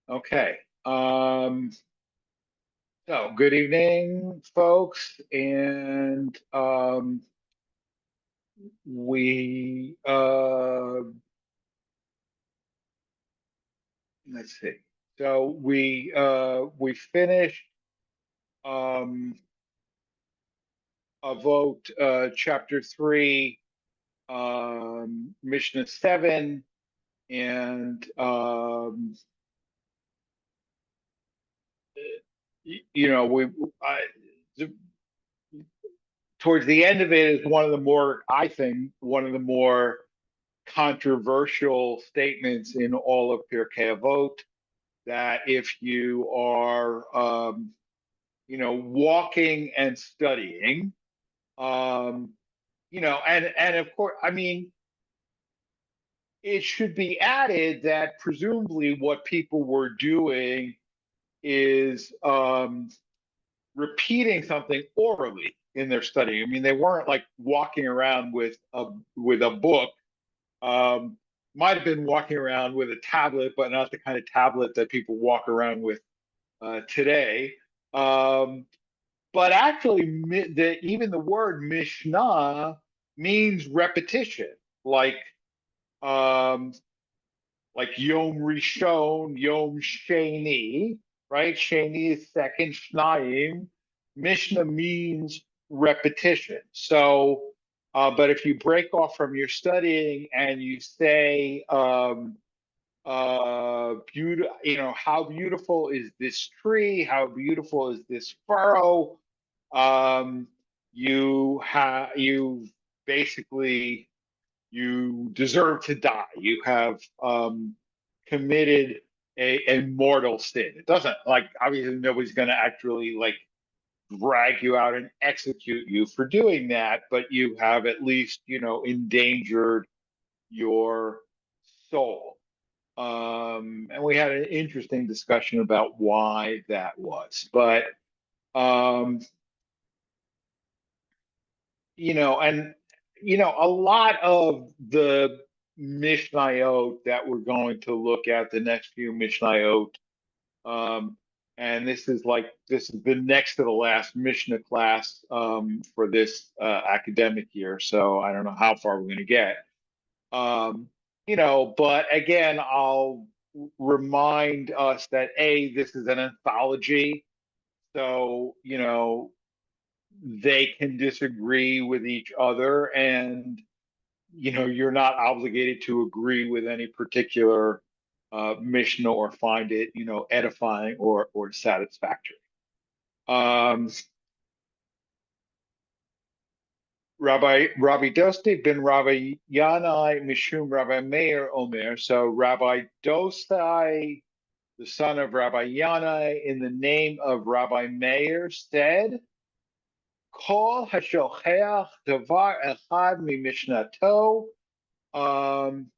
Okay. So good evening, folks, and we let's see. So we finished um Avot chapter 3, Mishnah 7, and you know I, towards the end of it is one of the more, I think, one of the more controversial statements in all of Pirkei Avot, that if you are, walking and studying, um, and of course, I mean, it should be added that presumably what people were doing is repeating something orally in their study. I mean, they weren't like walking around with a book. Um, might have been walking around with a tablet, but not the kind of tablet that people walk around with today. Um, but actually, even the word Mishnah means repetition, like um, like Yom Rishon, Yom Sheni, right? Sheni is second, Shnayim. Mishnah means repetition. So, but if you break off from your studying and you say, how beautiful is this tree? How beautiful is this furrow? Um, you basically you deserve to die. You have committed a mortal sin. It doesn't, like, obviously nobody's going to actually like drag you out and execute you for doing that, but you have at least endangered your soul. And we had an interesting discussion about why that was, but um, and a lot of the Mishnayot that we're going to look at, the next few Mishnayot, um, and this is the next to the last Mishnah class for this academic year. So I don't know how far we're going to get. But again, I'll remind us that this is an anthology. So, they can disagree with each other, and you're not obligated to agree with any particular Mishnah or find it edifying or satisfactory. um Rabbi Dosti ben Rabbi Yanai Mishum Rabbi Meir Omer. So Rabbi Dosti, the son of Rabbi Yanai, in the name of Rabbi Meir, said, Kol hashocheach davar echad mimishnato. Um,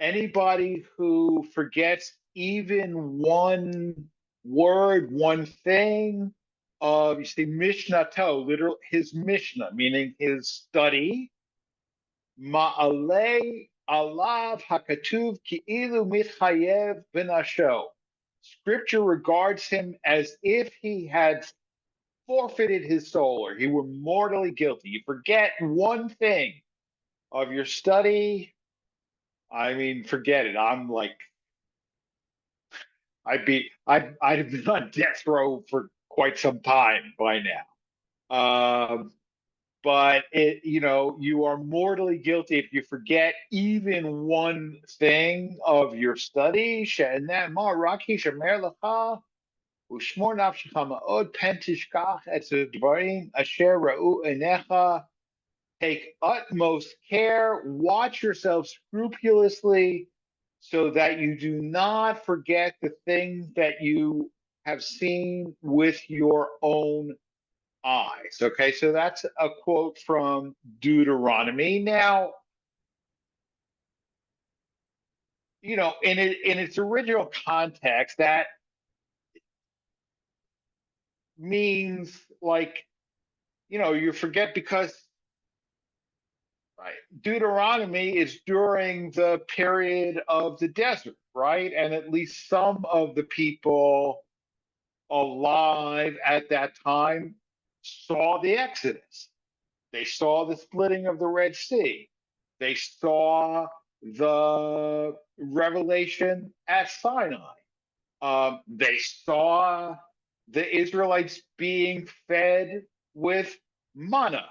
Anybody who forgets even one word, one thing of, you see, mishnato, literal, his mishnah, meaning his study, ma'alei alav hakatuv ki'ilu mitchayev benasho. Scripture regards him as if he had forfeited his soul or he were mortally guilty. You forget one thing of your study, I mean, forget it. I'm like, I'd have been on death row for quite some time by now. But you are mortally guilty if you forget even one thing of your study. ושמור נפשך מאוד פן תשכח את הדברים אשר ראו עיניך. Take utmost care, watch yourself scrupulously so that you do not forget the things that you have seen with your own eyes. Okay, so that's a quote from Deuteronomy. Now, in its original context, that means like, you forget because, right, Deuteronomy is during the period of the desert. right? And at least some of the people alive at that time saw the Exodus. They saw the splitting of the Red Sea. They saw the revelation at Sinai. They saw the Israelites being fed with manna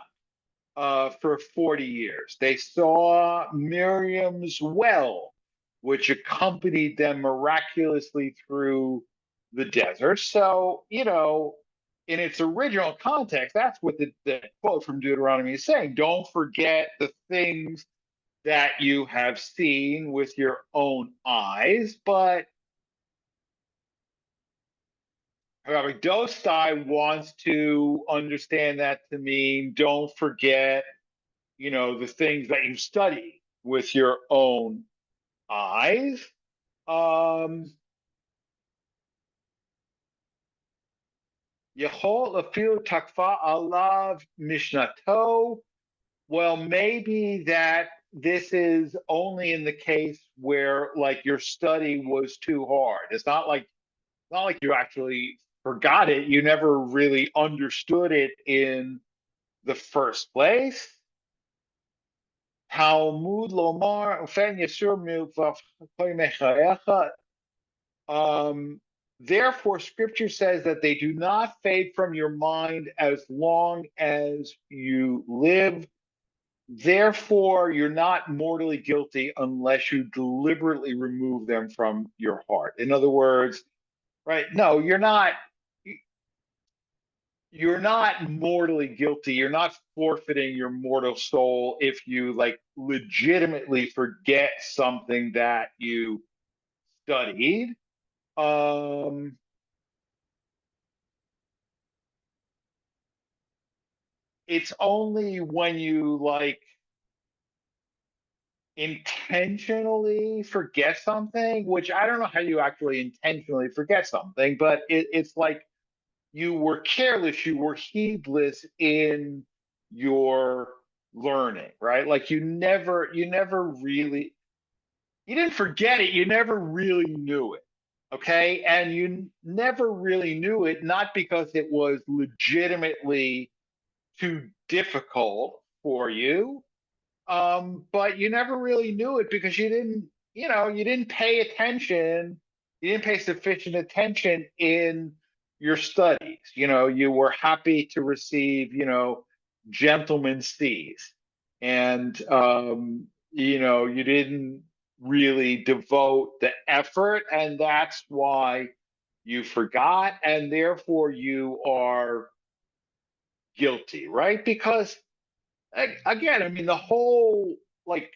for 40 years. They saw Miriam's well, which accompanied them miraculously through the desert. So, in its original context, that's what the quote from Deuteronomy is saying. Don't forget the things that you have seen with your own eyes. But Rabbi Dostai wants to understand that to mean don't forget, the things that you study with your own eyes. Yehol afilu takfa alav mishnato. Well, maybe that this is only in the case where like your study was too hard. It's not like you actually forgot it. You never really understood it in the first place. Talmud lomar ufen yesur milvav. Therefore, Scripture says that they do not fade from your mind as long as you live. Therefore, you're not mortally guilty unless you deliberately remove them from your heart. In other words, right? No, you're not. You're not mortally guilty. You're not forfeiting your mortal soul if you like legitimately forget something that you studied. Um, it's only when you like intentionally forget something, which I don't know how you actually intentionally forget something, but it's like you were careless, you were heedless in your learning, right? Like you never really, you didn't forget it, you never really knew it. Okay. And you never really knew it, not because it was legitimately too difficult for you, but you never really knew it because you didn't pay attention. You didn't pay sufficient attention in your studies. You were happy to receive, gentlemen's C's. And, you didn't really devote the effort. And that's why you forgot. And therefore you are guilty, right? Because again, I mean, the whole like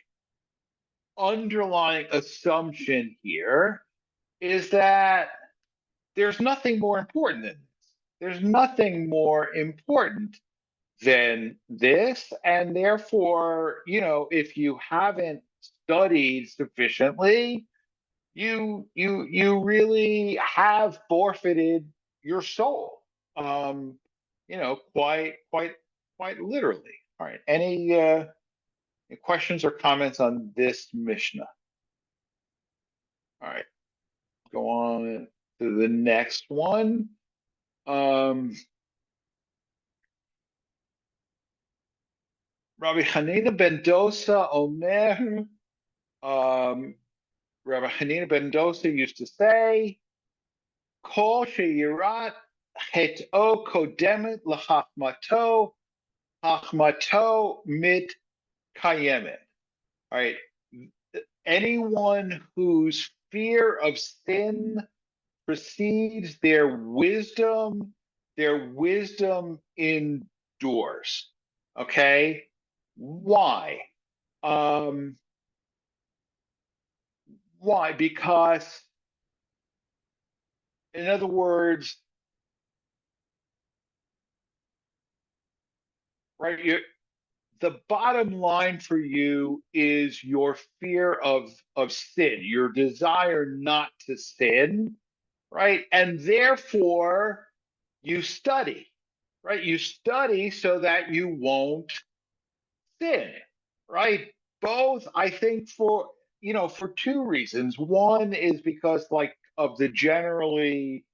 underlying assumption here is that there's nothing more important than this. There's nothing more important than this. And therefore, if you haven't studied sufficiently, you really have forfeited your soul. Quite literally. All right. Any questions or comments on this Mishnah? All right, go on to the next one. Um, Rabbi Hanina ben Dosa Omer. Rabbi Hanina ben Dosa used to say, "Kol sheyirat het'o kodemet lachachmato, hachmato mit kayemet." All right, anyone whose fear of sin precedes their wisdom endures. Okay? Why? Um, why? Because, in other words, right, the bottom line for you is your fear of sin, your desire not to sin, right? And therefore you study, right? You study so that you won't sin, right? Both, I think, for for two reasons. One is because, like, of the generally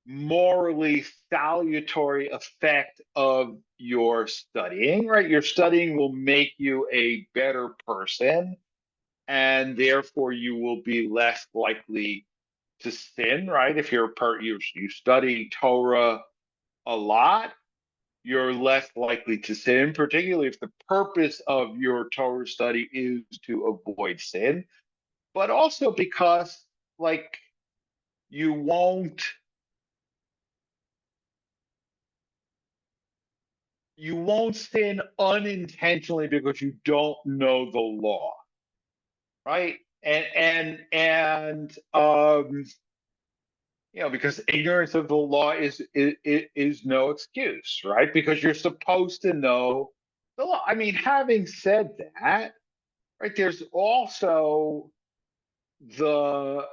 morally salutary effect of your studying, right? Your studying will make you a better person, and therefore you will be less likely to sin, right? If you study Torah a lot, you're less likely to sin, particularly if the purpose of your Torah study is to avoid sin, but also because, like, you won't you won't sin unintentionally because you don't know the law, right? And because ignorance of the law is no excuse, right? Because you're supposed to know the law. I mean, having said that, right, there's also the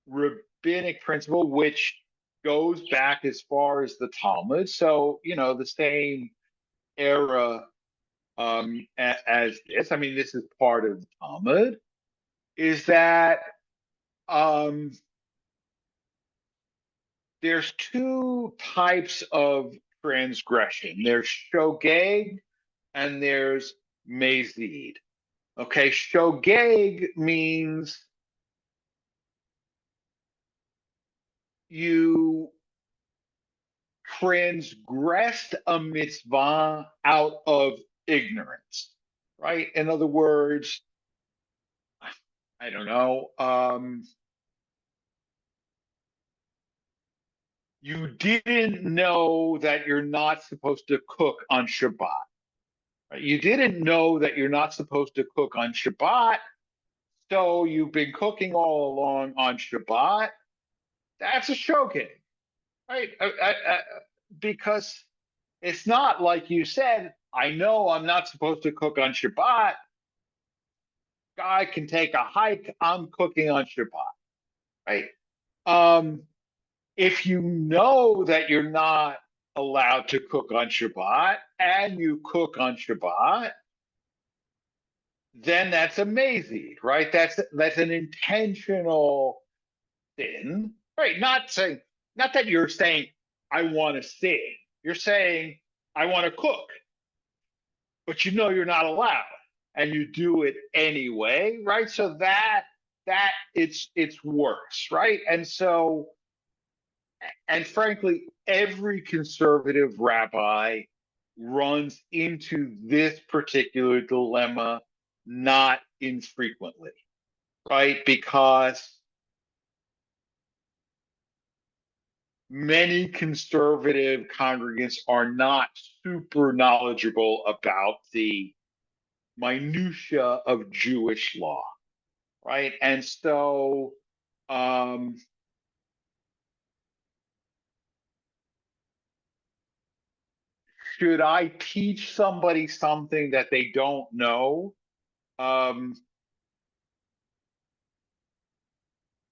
rabbinic principle, which goes back as far as the Talmud. So, the same era as this. I mean, this is part of the Talmud. Is that um, there's two types of transgression. There's shogeg and there's mazid. Okay, shogeg means you transgressed a mitzvah out of ignorance, right? In other words, I don't know. You didn't know that you're not supposed to cook on Shabbat. Right? You didn't know that you're not supposed to cook on Shabbat, so you've been cooking all along on Shabbat. That's a shogeg, right? Because it's not like you said, I know I'm not supposed to cook on Shabbat. Guy can take a hike. I'm cooking on Shabbat, right? Um, if you know that you're not allowed to cook on Shabbat and you cook on Shabbat, then that's amazing, right? That's an intentional sin, right? Not that you're saying I want to sin. You're saying I want to cook, but you're not allowed, and you do it anyway, right? So that it's worse, right? And frankly, every conservative rabbi runs into this particular dilemma not infrequently, right? Because many conservative congregants are not super knowledgeable about the minutia of Jewish law, right? And so, um, should I teach somebody something that they don't know? Um,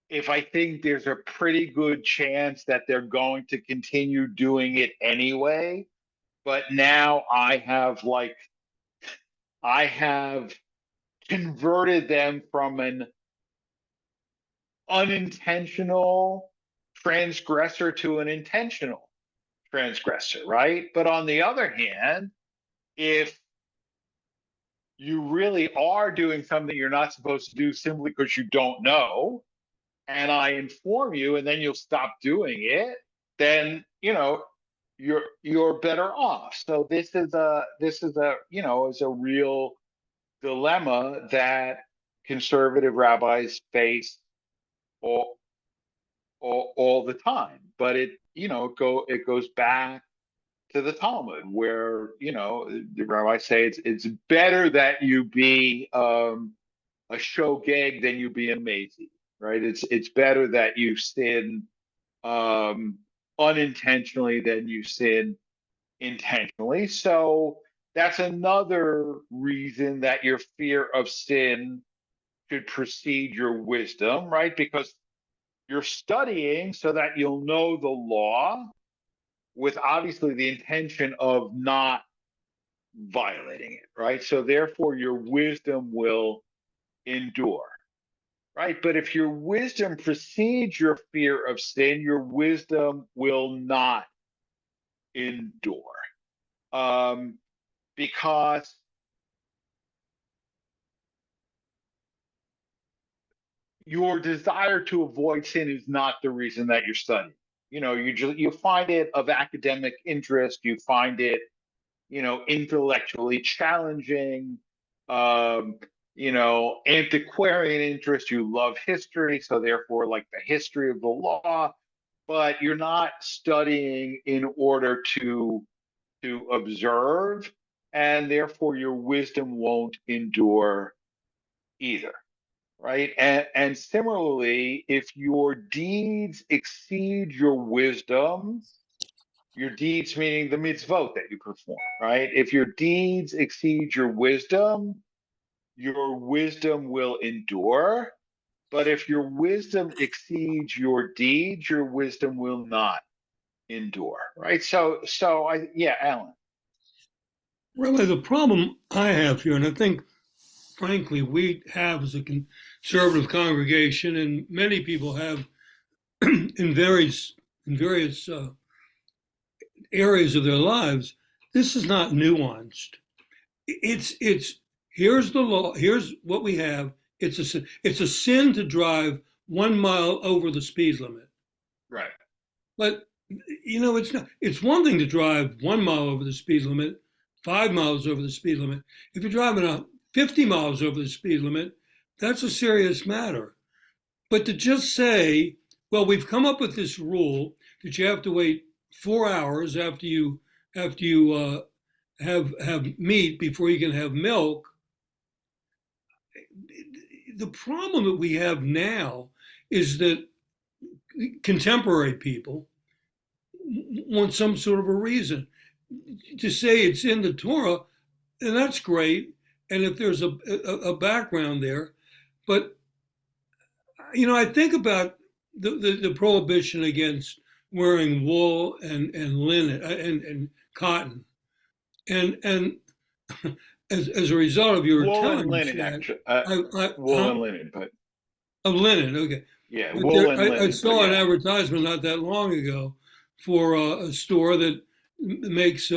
if I think there's a pretty good chance that they're going to continue doing it anyway, but now I have converted them from an unintentional transgressor to an intentional transgressor, right? But on the other hand, if you really are doing something you're not supposed to do simply because you don't know, and I inform you, and then you'll stop doing it, then you're better off. So this is a real dilemma that conservative rabbis face all all the time. But it goes back to the Talmud, where the rabbis say it's better that you be a shogeg than you be a mazi, right? It's better that you sin um, unintentionally than you sin intentionally. So that's another reason that your fear of sin should precede your wisdom, right? Because you're studying so that you'll know the law with obviously the intention of not violating it, right? So therefore, your wisdom will endure, right? But if your wisdom precedes your fear of sin, your wisdom will not endure. Because your desire to avoid sin is not the reason that you're studying. You find it of academic interest, you find it, intellectually challenging, um, antiquarian interest. You love history, so therefore, like the history of the law, but you're not studying in order to observe, and therefore your wisdom won't endure either. Right. And similarly, if your deeds exceed your wisdom, your deeds meaning the mitzvot that you perform, right? If your deeds exceed your wisdom will endure. But if your wisdom exceeds your deeds, your wisdom will not endure, right? Yeah, Alan. Really, the problem I have here, and I think, frankly, we have as a conservative congregation, and many people have in various areas of their lives, this is not nuanced. It's here's the law. Here's what we have. It's a sin to drive 1 mile over the speed limit. Right. But it's not. It's one thing to drive 1 mile over the speed limit, 5 miles over the speed limit. If you're driving 50 miles over the speed limit, that's a serious matter. But to just say, well, we've come up with this rule that you have to wait 4 hours after you have meat before you can have milk. The problem that we have now is that contemporary people want some sort of a reason to say it's in the Torah, and that's great. And if there's a background there, but I think about the prohibition against wearing wool and linen and cotton, and as a result of your Wool and telling us linen, that, actually. I Wool and linen, but of linen, okay. yeah, But wool and I linen, but saw an yeah. advertisement not that long ago for a store that makes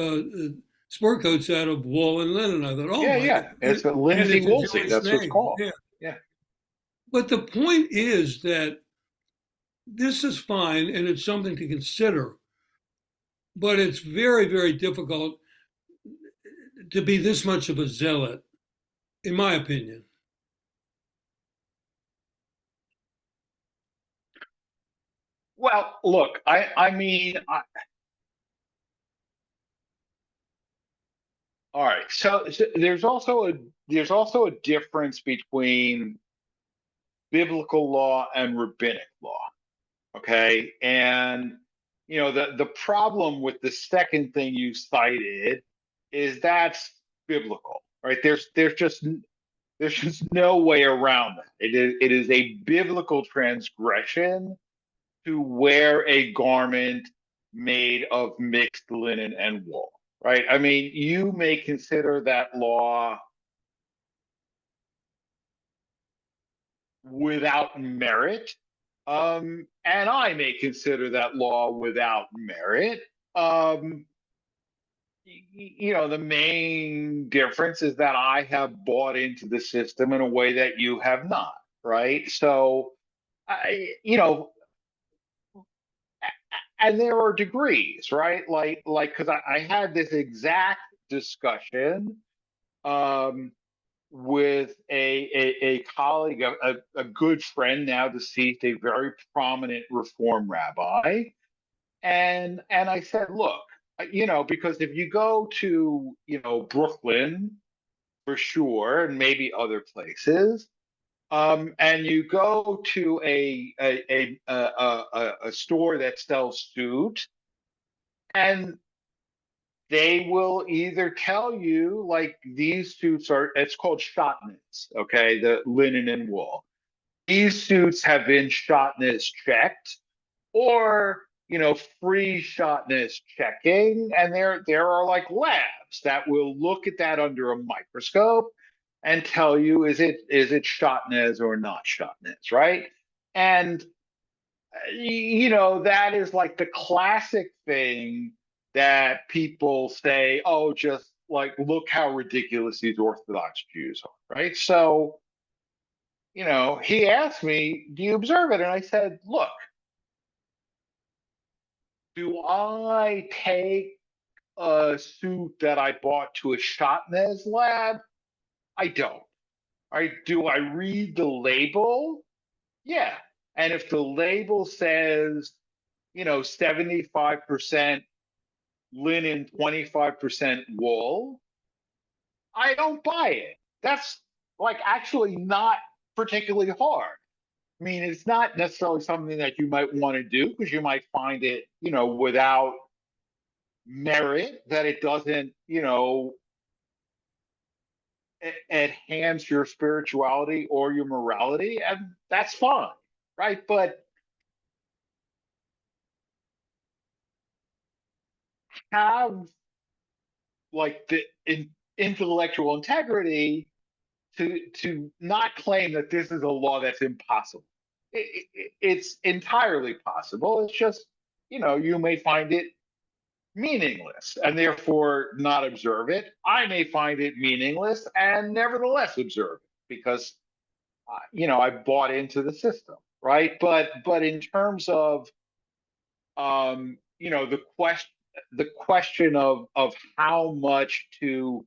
sport coats out of wool and linen. I thought, oh Yeah, my God, yeah. It's a and Lindsay it's a Woolsey. Jewish That's what it's name. called. Yeah. Yeah. But the point is that this is fine and it's something to consider, but it's very, very difficult to be this much of a zealot, in my opinion. Well, look, I mean, all right. So there's also a difference between biblical law and rabbinic law. Okay, and the problem with the second thing you cited is that's biblical, right? There's just no way around that. It is a biblical transgression to wear a garment made of mixed linen and wool, right? I mean, you may consider that law without merit, and I may consider that law without merit. Um, the main difference is that I have bought into the system in a way that you have not, right? So, and there are degrees, right? Because I had this exact discussion um, with a colleague, a good friend, now deceased, a very prominent Reform rabbi, and I said, look, because if you go to Brooklyn for sure, and maybe other places. And you go to a store that sells suit, and they will either tell you like these suits are, it's called shotness, okay, the linen and wool. These suits have been shotness checked, or free shotness checking, and there are like labs that will look at that under a microscope and tell you, is it shatnez or not shatnez, right? And that is like the classic thing that people say, oh, just like look how ridiculous these Orthodox Jews are, right? So, he asked me, do you observe it? And I said, look, do I take a suit that I bought to a shatnez lab? I don't. Do I read the label? Yeah. And if the label says, 75% linen, 25% wool, I don't buy it. That's like actually not particularly hard. I mean, it's not necessarily something that you might want to do because you might find it, without merit, that it doesn't, enhance your spirituality or your morality, and that's fine, right? But have like the intellectual integrity to not claim that this is a law that's impossible. It's entirely possible. It's just, you may find it meaningless and therefore not observe it. I may find it meaningless and nevertheless observe it because, I bought into the system, right? But in terms of, the question of how much to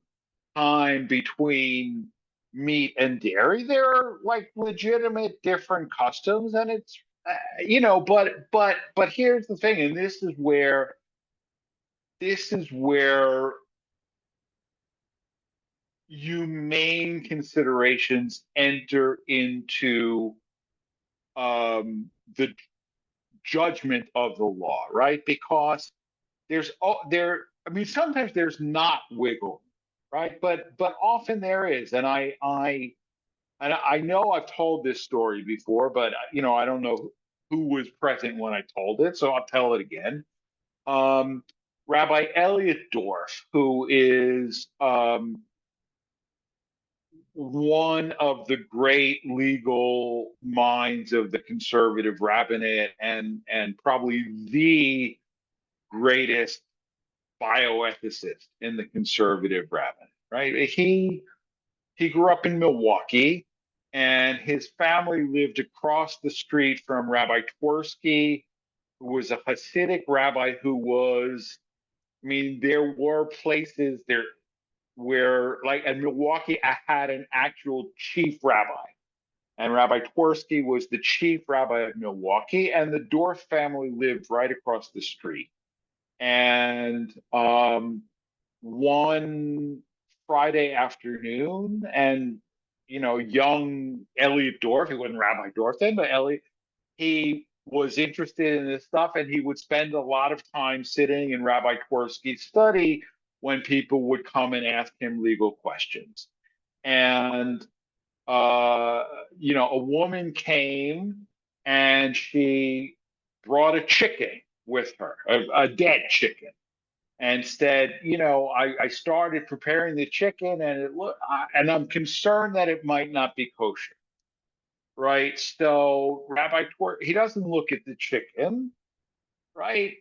time between meat and dairy, there are like legitimate different customs, and it's but here's the thing, and this is where humane considerations enter into the judgment of the law, right? Because I mean, sometimes there's not wiggle, right? But often there is, and I know I've told this story before, but I don't know who was present when I told it, so I'll tell it again. Um, Rabbi Elliot Dorff, who is one of the great legal minds of the conservative rabbinate, and probably the greatest bioethicist in the conservative rabbinate, right? He grew up in Milwaukee, and his family lived across the street from Rabbi Twersky, who was a Hasidic rabbi who was, I mean, there were places there where, like, in Milwaukee, I had an actual chief rabbi. And Rabbi Twersky was the chief rabbi of Milwaukee, and the Dorff family lived right across the street. And one Friday afternoon, and young Elliot Dorff, he wasn't Rabbi Dorff then, but Elliot, he was interested in this stuff, and he would spend a lot of time sitting in Rabbi Twersky's study when people would come and ask him legal questions. And a woman came and she brought a chicken with her, a dead chicken, and said, I started preparing the chicken, and and I'm concerned that it might not be kosher, right? So he doesn't look at the chicken, right?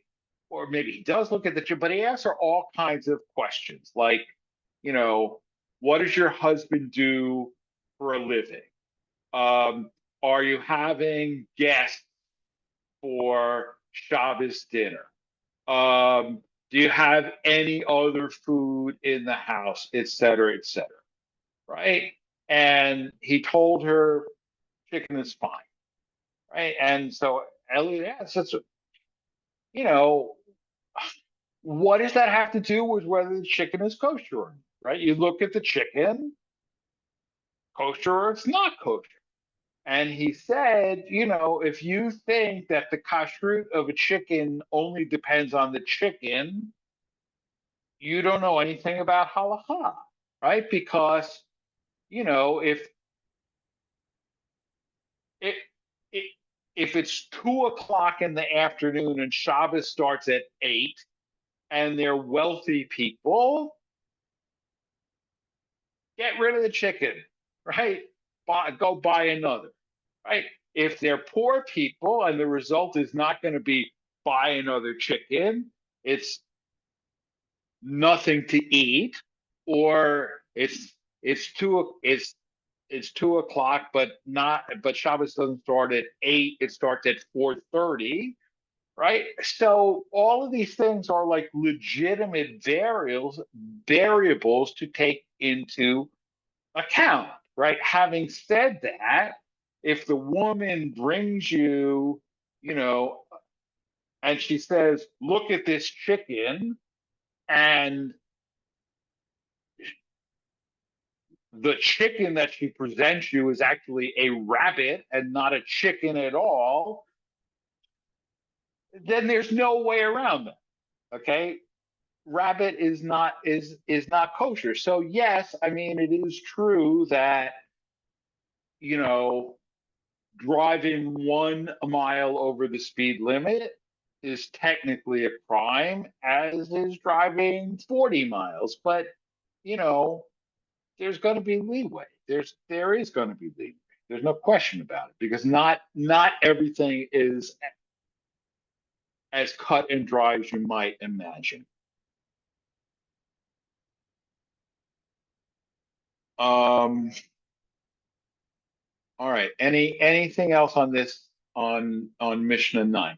Or maybe he does look at the chicken, but he asks her all kinds of questions, like, you know, what does your husband do for a living? Um, are you having guests for Shabbos dinner? Do you have any other food in the house, et cetera, et cetera, right? And he told her chicken is fine, right? And so Elliot asks, you know, what does that have to do with whether the chicken is kosher, or not, right? You look at the chicken, kosher or it's not kosher. And he said, if you think that the kashrut of a chicken only depends on the chicken, you don't know anything about halacha, right? Because, if it, it if it's 2 o'clock in the afternoon and Shabbos starts at 8, and they're wealthy people, get rid of the chicken, right? Go buy another, right? If they're poor people and the result is not going to be buy another chicken, it's nothing to eat, or it's 2 o'clock, but Shabbos doesn't start at 8; it starts at 4:30, right? So all of these things are like legitimate variables to take into account, right? Having said that, if the woman brings you, you know, and she says, "Look at this chicken," and the chicken that she presents you is actually a rabbit and not a chicken at all, then there's no way around that. Okay, rabbit is not kosher. So yes, I mean it is true that you know driving 1 mile over the speed limit is technically a crime, as is driving 40 miles. But you know, there's going to be leeway. There is going to be leeway. There's no question about it, because not everything is as cut and dry as you might imagine. Um, all right. Anything else on this on Mishnah 9?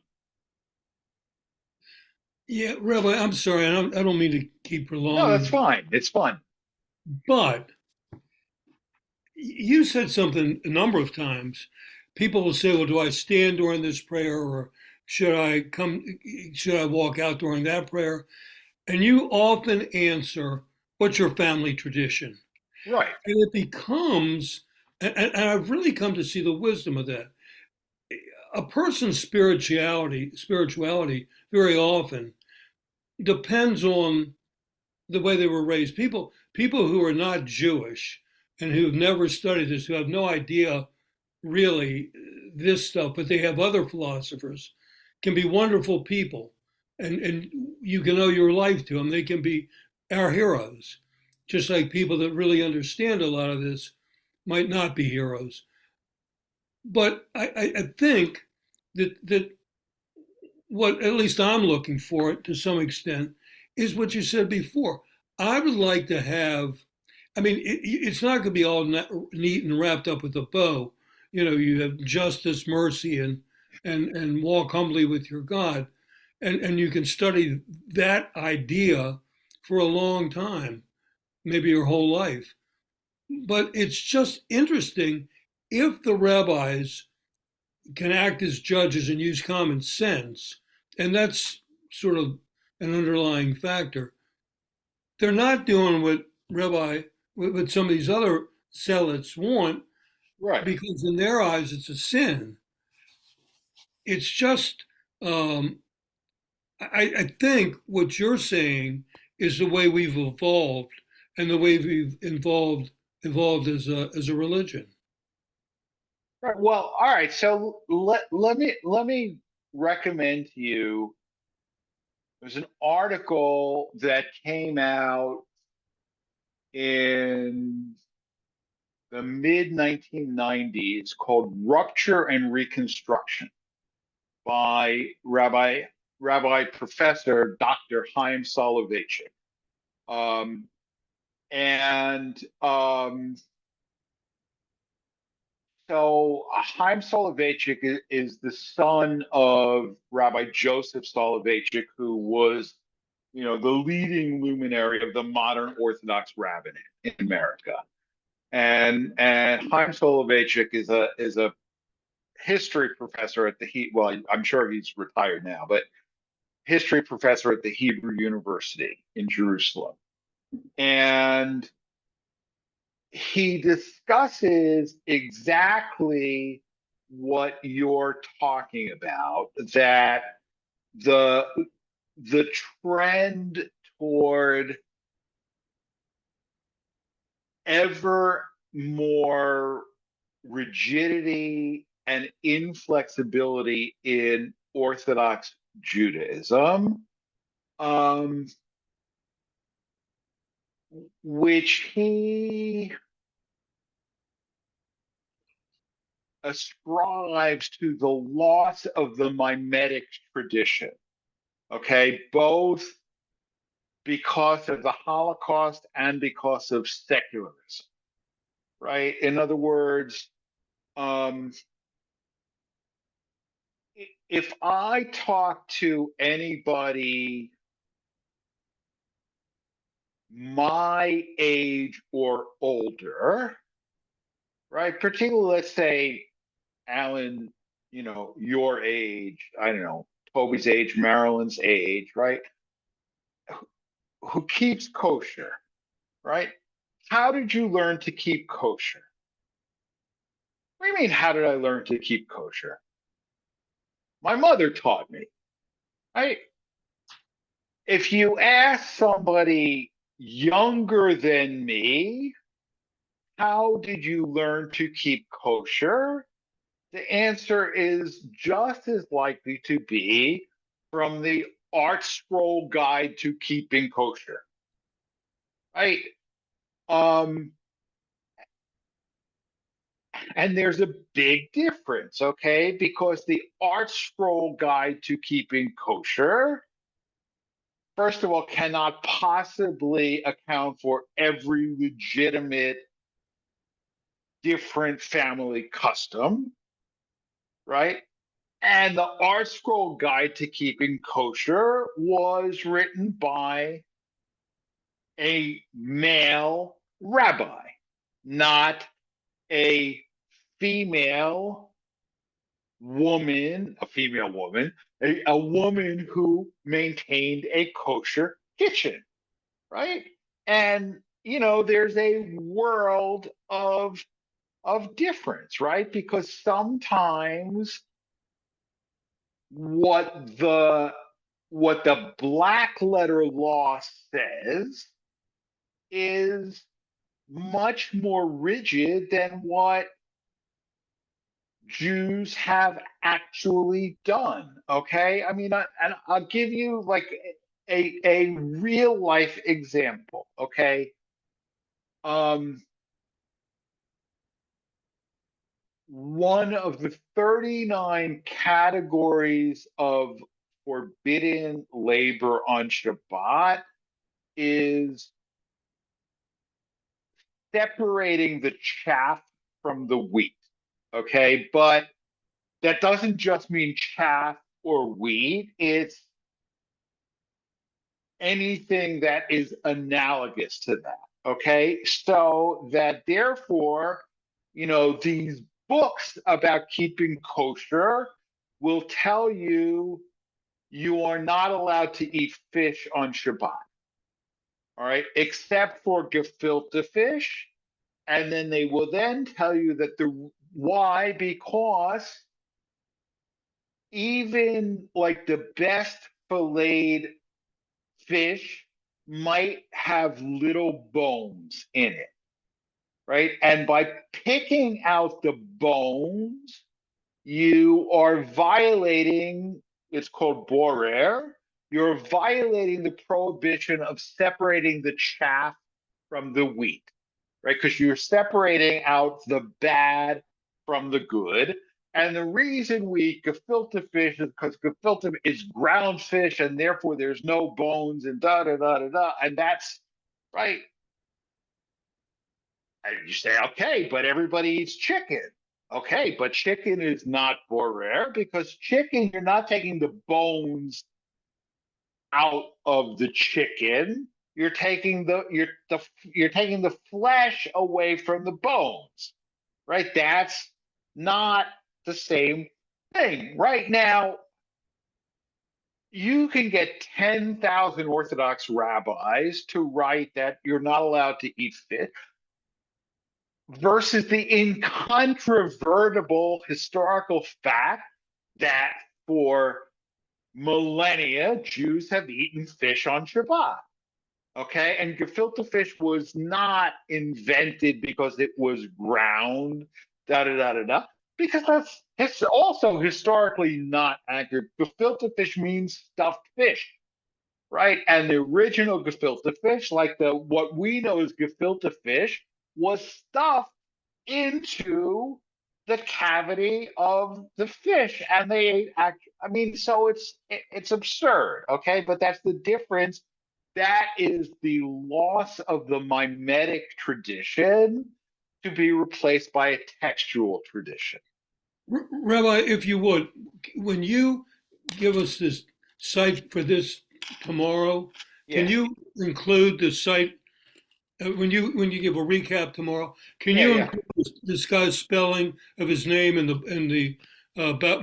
Yeah, Rabbi, I'm sorry, I don't mean to keep No, that's prolonging, fine. It's fun. but you said something a number of times. People will say, "Well, do I stand during this prayer, or should I come? Should I walk out during that prayer?" And you often answer, "What's your family tradition?" Right. And it becomes, and I've really come to see the wisdom of that. A person's spirituality, very often depends on the way they were raised. People who are not Jewish and who've never studied this, who have no idea really this stuff, but they have other philosophers, can be wonderful people, and you can owe your life to them. They can be our heroes, just like people that really understand a lot of this might not be heroes. But I think that what at least I'm looking for to some extent is what you said before. I would like to have, I mean, it's not going to be all neat and wrapped up with a bow. You know, you have justice, mercy, and walk humbly with your God, and you can study that idea for a long time, maybe your whole life. But it's just interesting if the rabbis can act as judges and use common sense, and that's sort of an underlying factor. They're not doing what some of these other zealots want, Right. because in their eyes it's a sin. It's just, um, I think what you're saying is the way we've evolved and the way we've evolved as a religion. Right. Well, all right. So let me recommend to you. There's an article that came out in the mid 1990s called "Rupture and Reconstruction" by Rabbi Professor Dr. Chaim Soloveitchik. Um, and So Chaim Soloveitchik is the son of Rabbi Joseph Soloveitchik, who was, the leading luminary of the modern Orthodox rabbinate in America. And Chaim Soloveitchik is a history professor at the well, I'm sure he's retired now, but history professor at the Hebrew University in Jerusalem. And he discusses exactly what you're talking about, that the the trend toward ever more rigidity and inflexibility in Orthodox Judaism, um, which he ascribes to the loss of the mimetic tradition. Okay, both because of the Holocaust and because of secularism, right? In other words, um, if I talk to anybody my age or older, right? Particularly, let's say, Alan, your age, I don't know, Toby's age, Marilyn's age, right? Who keeps kosher, right? How did you learn to keep kosher? What do you mean, how did I learn to keep kosher? My mother taught me, right? If you ask somebody younger than me, how did you learn to keep kosher? The answer is just as likely to be from the Art Scroll Guide to Keeping Kosher, right? Um, and there's a big difference, okay? Because the Art Scroll Guide to Keeping Kosher, first of all, cannot possibly account for every legitimate different family custom, right? And the Art Scroll Guide to Keeping Kosher was written by a male rabbi, not a female woman, a woman who maintained a kosher kitchen, right? And there's a world of difference, right? Because sometimes what the black letter law says is much more rigid than what Jews have actually done. Okay, I mean, and I'll give you like a real life example. Okay, um, one of the 39 categories of forbidden labor on Shabbat is separating the chaff from the wheat. Okay, but that doesn't just mean chaff or wheat, it's anything that is analogous to that. Okay, so that therefore, these books about keeping kosher will tell you you are not allowed to eat fish on Shabbat. All right, except for gefilte fish. And then they will then tell you that the why, because even like the best filleted fish might have little bones in it, right? And by picking out the bones, you are violating, it's called borer, you're violating the prohibition of separating the chaff from the wheat, right? Because you're separating out the bad from the good. And the reason we eat gefilte fish is because gefilte is ground fish and therefore there's no bones and da da da da da. And that's right. And you say, okay, but everybody eats chicken. Okay, but chicken is not borer because chicken, you're not taking the bones out of the chicken. You're taking you're taking the flesh away from the bones, right? That's not the same thing. Right now, you can get 10,000 Orthodox rabbis to write that you're not allowed to eat fish versus the incontrovertible historical fact that for millennia, Jews have eaten fish on Shabbat. Okay, and gefilte fish was not invented because it was ground, da da da da da. Because that's it's also historically not accurate. Gefilte fish means stuffed fish. right? And the original gefilte fish, like the what we know as gefilte fish, was stuffed into the cavity of the fish, and they ate. I mean, so it's absurd, okay? But that's the difference. That is the loss of the mimetic tradition to be replaced by a textual tradition. Rabbi, if you would, when you give us this site for this tomorrow, can Yeah, you include the site when you give a recap tomorrow? Can yeah, you yeah, include this guy's spelling of his name in the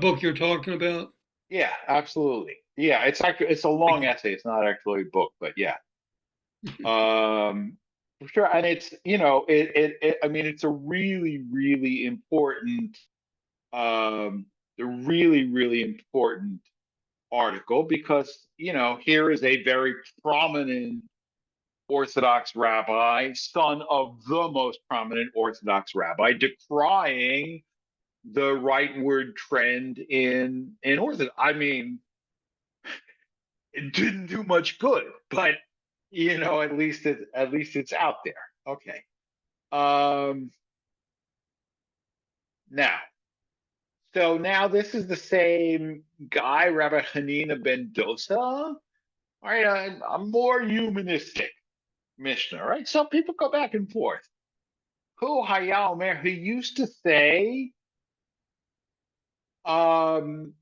book you're talking about? yeah. Absolutely. Yeah, it's a long essay. It's not actually a book, but yeah. For sure. And it's I mean, it's a really, really important um a really, really important article because here is a very prominent Orthodox rabbi, son of the most prominent Orthodox rabbi, decrying the rightward trend in Orthodox. I mean, it didn't do much good, but at least it's out there. Okay. Um, now, now this is the same guy, Rabbi Hanina ben Dosa, all right, a more humanistic Mishnah, right? Some people go back and forth. Hu Hayal Omer, who used to say, um,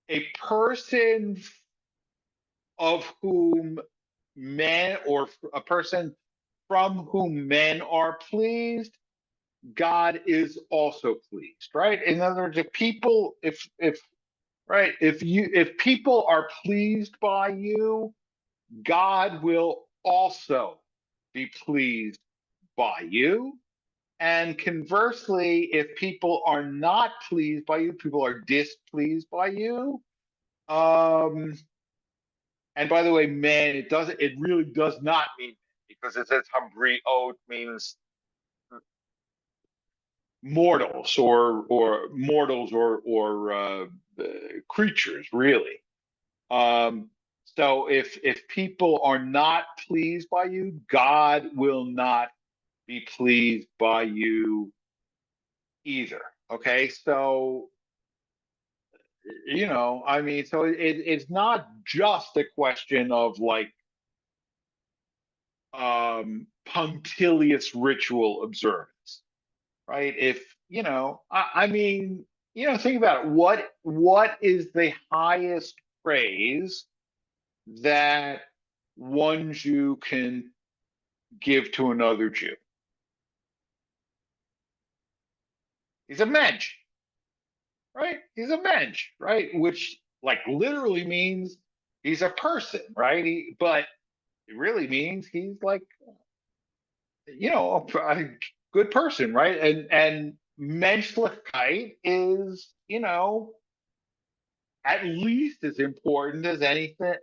a person of whom men, or a person from whom men are pleased, God is also pleased, right? In other words, if right, if people are pleased by you, God will also be pleased by you. And conversely, if people are not pleased by you, people are displeased by you. Um, and by the way, man, it really does not mean, because it says hambriot means mortals, or mortals, or creatures, really. Um, so if people are not pleased by you, God will not be pleased by you either. Okay, so I mean, so it's not just a question of like punctilious ritual observance, right? If I mean, think about it. What is the highest praise that one Jew can give to another Jew? He's a mensch, right? He's a mensch, right? Which like literally means he's a person, right? But it really means he's like a good person, right? And menschlichkeit is at least as important as anything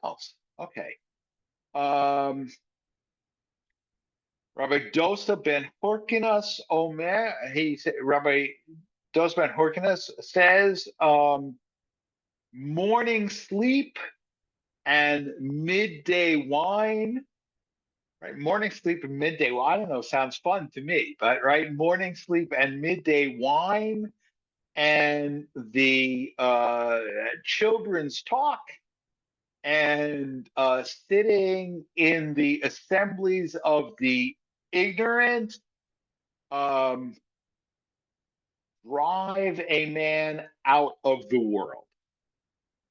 else. Okay. Um, Rabbi Dosa ben Horkinas Omer, Rabbi Dosa ben Horkinas says, morning sleep and midday wine, right? Morning sleep and midday, well, I don't know, sounds fun to me, but right, morning sleep and midday wine, and the children's talk, and sitting in the assemblies of the ignorant, um, drive a man out of the world.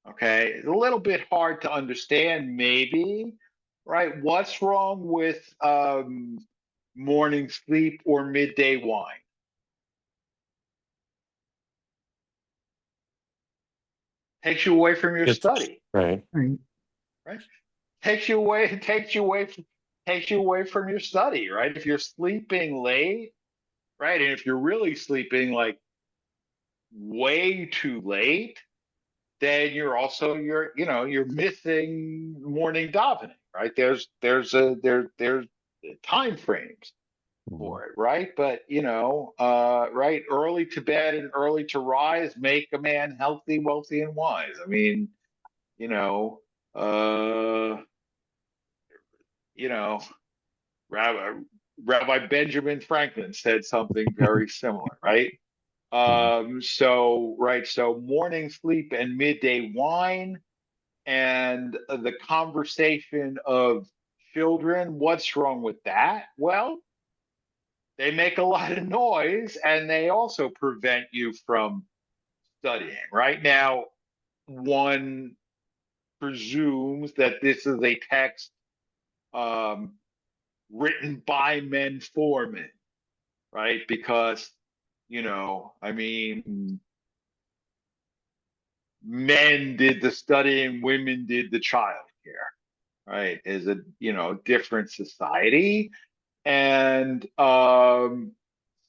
Okay, it's a little bit hard to understand, maybe, right? What's wrong with morning sleep or midday wine? Takes you away from your It's study, right. right? Takes you away from your study, right? If you're sleeping late, right, and if you're really sleeping like way too late, then you're missing morning davening, right? There's time frames. for it, right? But right, early to bed and early to rise make a man healthy, wealthy, and wise. I mean, you know, uh, you know, Rabbi, Rabbi Benjamin Franklin said something very similar, right? So morning sleep and midday wine, and the conversation of children. What's wrong with that? Well, they make a lot of noise and they also prevent you from studying. Right now, one presumes that this is a text um, written by men for men, right? Because, I mean, men did the studying, women did the child care, right? Is a, different society. And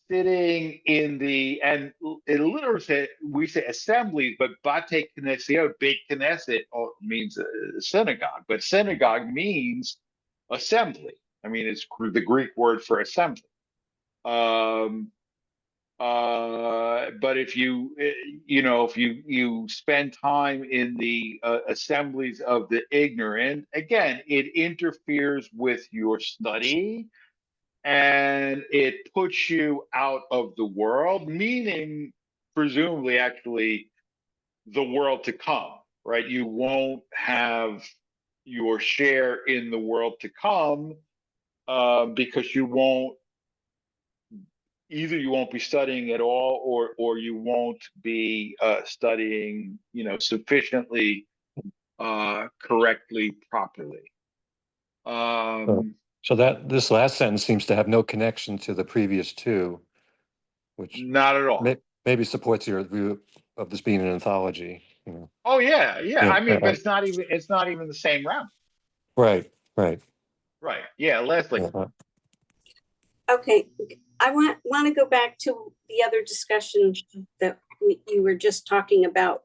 sitting in the, and it literally say, we say assemblies, but bate knesset, beit knesset means a synagogue, but synagogue means assembly. I mean, it's the Greek word for assembly. But if you spend time in the assemblies of the ignorant, again, it interferes with your study and it puts you out of the world, meaning presumably actually the world to come, right? You won't have your share in the world to come because you won't be studying at all, or you won't be studying, sufficiently correctly, properly. So that this last sentence seems to have no connection to the previous two, which Not at all. maybe supports your view of this being an anthology. Oh yeah, yeah. Yeah. I mean, but it's not even the same round. Right. Right. Right. Yeah, Leslie. Yeah. Okay, I want to go back to the other discussion that you were just talking about.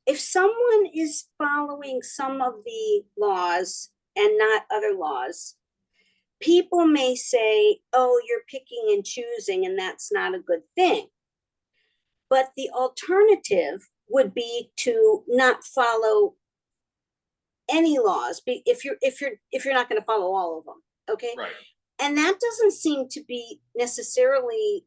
If someone is following some of the laws and not other laws, people may say, "Oh, you're picking and choosing, and that's not a good thing." But the alternative would be to not follow any laws, if you're not going to follow all of them, okay? Right. And that doesn't seem to be necessarily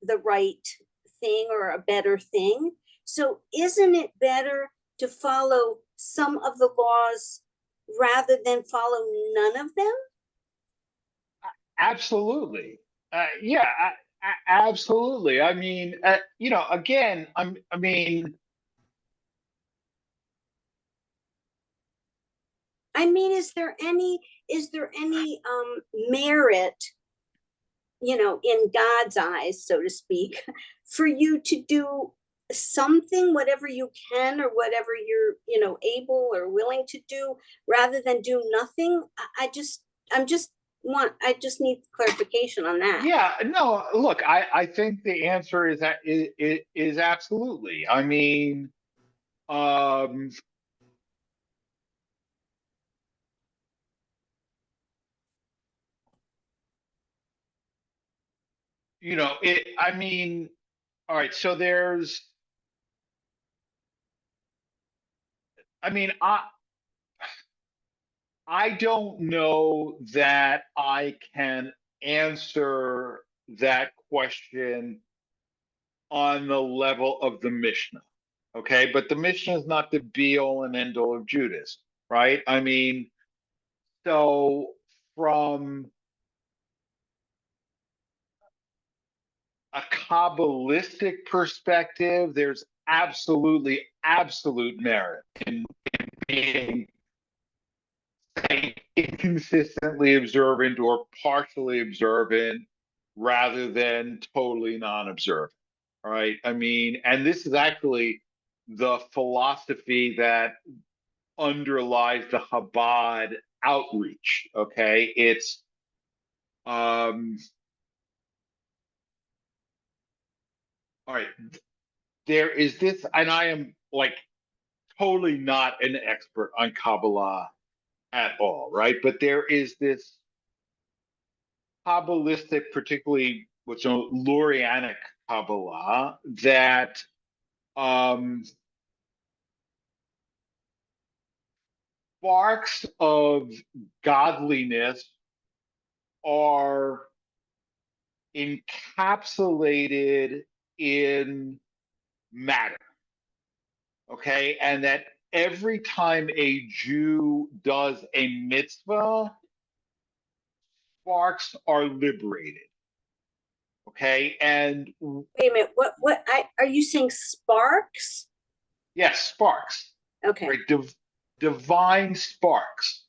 the right thing or a better thing. So isn't it better to follow some of the laws rather than follow none of them? Absolutely. Yeah, absolutely. I mean, again, I mean, Is there any merit, in God's eyes, so to speak, for you to do something, whatever you can or whatever you're, able or willing to do, rather than do nothing? I just need clarification on that. yeah, no, look, I think the answer is that is absolutely. I mean, um, I mean, all right, so I mean, I don't know that I can answer that question on the level of the Mishnah. Okay, but the Mishnah is not the be all and end all of Judaism, right? I mean, so from a Kabbalistic perspective, there's absolutely absolute merit in being inconsistently observant or partially observant rather than totally non-observant. All right. I mean, and this is actually the philosophy that underlies the Chabad outreach. Okay. It's all right. There is this, and I am like totally not an expert on Kabbalah at all, right? But there is this Kabbalistic, particularly what's known Lurianic Kabbalah, that sparks of godliness are encapsulated in matter, okay? And that every time a Jew does a mitzvah, sparks are liberated, okay? And Wait a minute, are you saying sparks? yes, sparks, Okay. right? Divine sparks,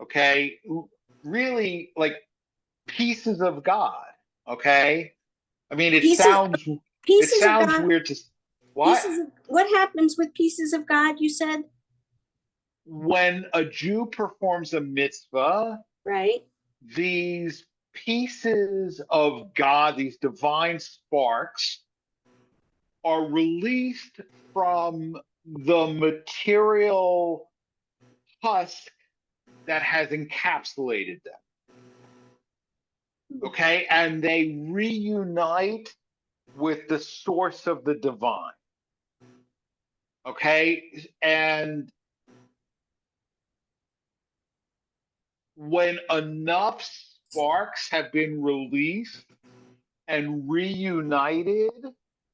okay? Really like pieces of God, okay? I mean, it Pieces- sounds Pieces of God. weird to what? What happens with pieces of God, you said? When a Jew performs a mitzvah, Right. these pieces of God, these divine sparks, are released from the material husk that has encapsulated them. Okay, and they reunite with the source of the divine. Okay, and when enough sparks have been released and reunited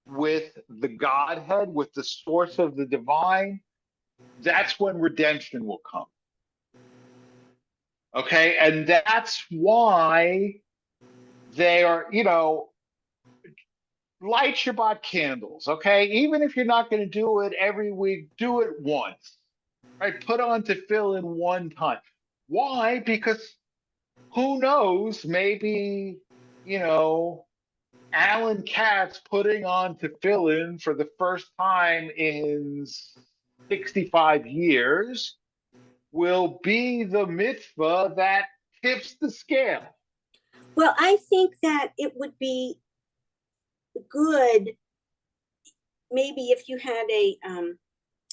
with the Godhead, with the source of the divine, that's when redemption will come. Okay, and that's why they are, light Shabbat candles. Okay, even if you're not going to do it every week, do it once. Right, put on tefillin one time. Why? Because who knows? Maybe Alan Katz putting on tefillin for the first time in 65 years will be the mitzvah that tips the scale. Well, I think that it would be good, maybe if you had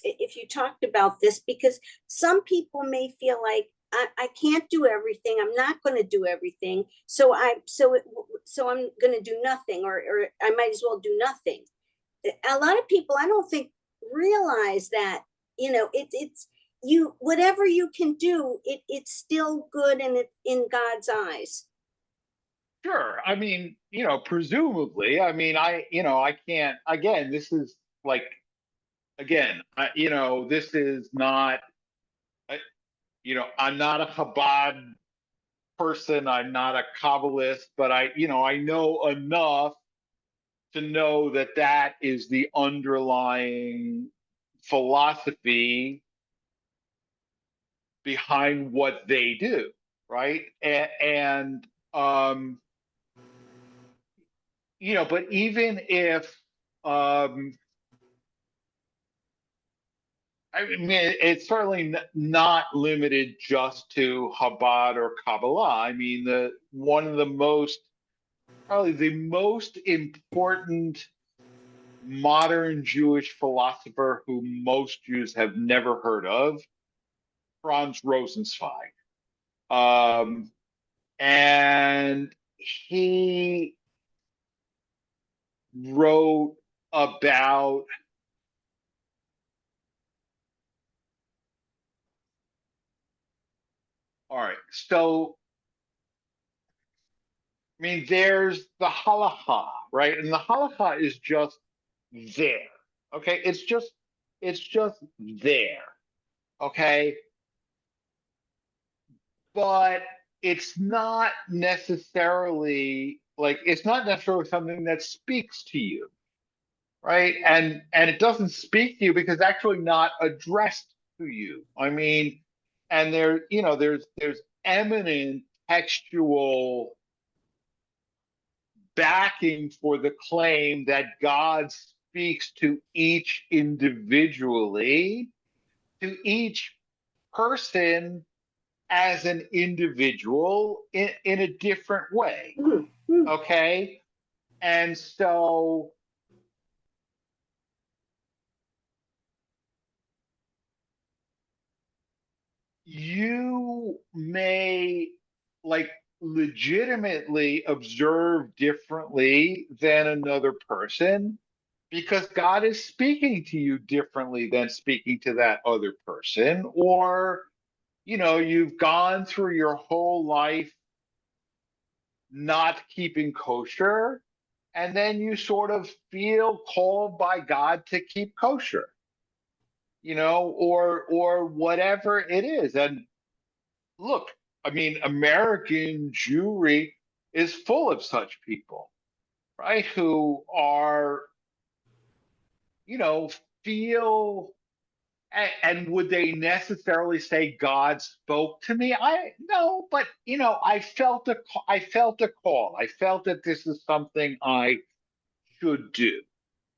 if you talked about this, because some people may feel like I can't do everything. I'm not going to do everything. So I'm going to do nothing, or I might as well do nothing. A lot of people, I don't think, realize that, it's you, whatever you can do, it's still good and it in God's eyes. Sure. I mean, presumably, I mean, I can't, again, this is like, this is not, I'm not a Chabad person. I'm not a Kabbalist, but I know enough to know that that is the underlying philosophy behind what they do, right? And but even if I mean, it's certainly not limited just to Chabad or Kabbalah. I mean, probably the most important modern Jewish philosopher who most Jews have never heard of, Franz Rosenzweig. And he wrote about all right, so I mean, there's the halacha, right? And the halacha is just there. Okay, it's just there. Okay, but it's not necessarily something that speaks to you, right? And it doesn't speak to you because it's actually not addressed to you. I mean, and there's eminent textual backing for the claim that God speaks to each individually, to each person as an individual in a different way. Mm-hmm. Okay. And so you may like legitimately observe differently than another person because God is speaking to you differently than speaking to that other person. Or, you've gone through your whole life not keeping kosher, and then you sort of feel called by God to keep kosher, or whatever it is. And look, I mean, American Jewry is full of such people, right? Who are, feel, and would they necessarily say God spoke to me? No, but I felt I felt a call. I felt that this is something I should do,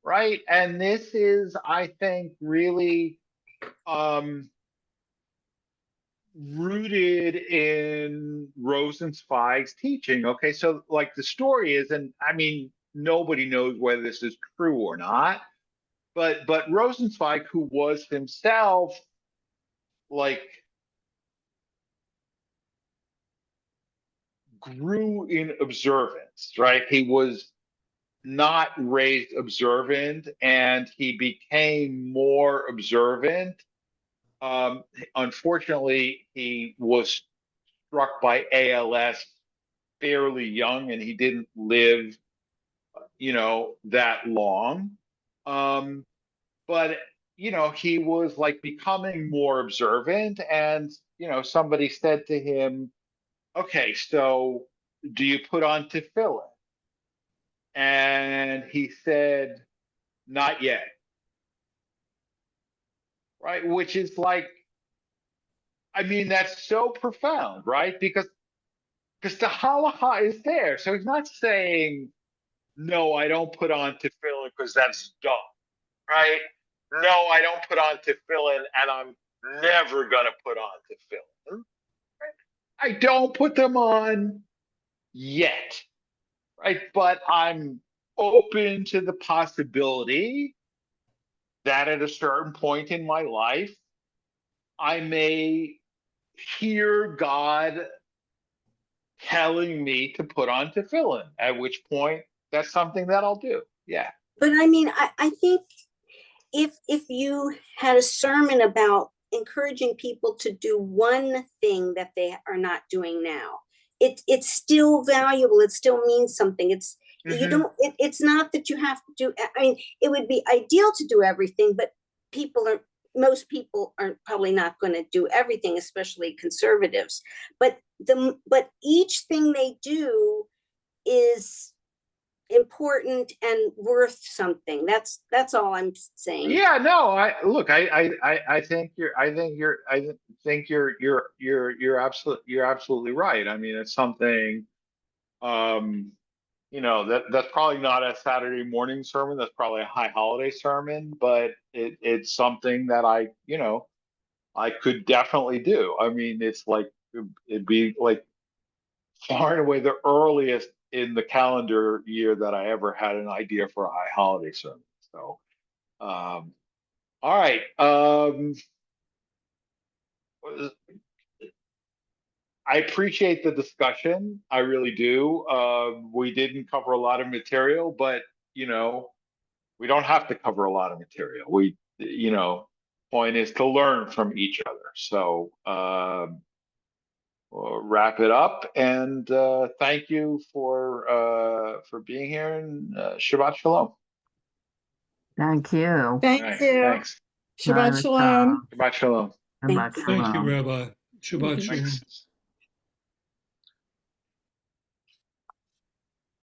right? And this is, I think, really rooted in Rosenzweig's teaching. Okay, so like the story is, and I mean, nobody knows whether this is true or not, but Rosenzweig, who was himself like grew in observance, right? He was not raised observant, and he became more observant. Unfortunately, he was struck by ALS fairly young, and he didn't live, that long. But he was like becoming more observant, and somebody said to him, "Okay, so do you put on tefillin?" And he said, "Not yet." Right? Which is like, I mean, that's so profound, right? Because the halacha is there. So he's not saying, "No, I don't put on tefillin because that's dumb," right? "No, I don't put on tefillin and I'm never going to put on tefillin. Right? I don't put them on yet," right? But I'm open to the possibility that at a certain point in my life, I may hear God telling me to put on tefillin, at which point that's something that I'll do. Yeah. But I mean, I think if you had a sermon about encouraging people to do one thing that they are not doing now, it's still valuable. It still means something. It's you don't. It's not that you have to do. I mean, it would be ideal to do everything, but most people are probably not going to do everything, especially conservatives. But each thing they do is important and worth something. That's all I'm saying. Yeah, no, I think you're absolutely right. I mean, it's something, that's probably not a Saturday morning sermon. That's probably a high holiday sermon, but it's something that I could definitely do. I mean, it's like, it'd be like far and away the earliest in the calendar year that I ever had an idea for a high holiday sermon. So, all right. I appreciate the discussion. I really do. We didn't cover a lot of material, but we don't have to cover a lot of material. Point is to learn from each other. So, we'll wrap it up, and thank you for being here, and Shabbat Shalom. Thank you. Thank All right, you. thanks. Shabbat Shalom. Shabbat Shalom. Shabbat Thank you, shalom. Rabbi. Shabbat Mhm. shalom. Thanks.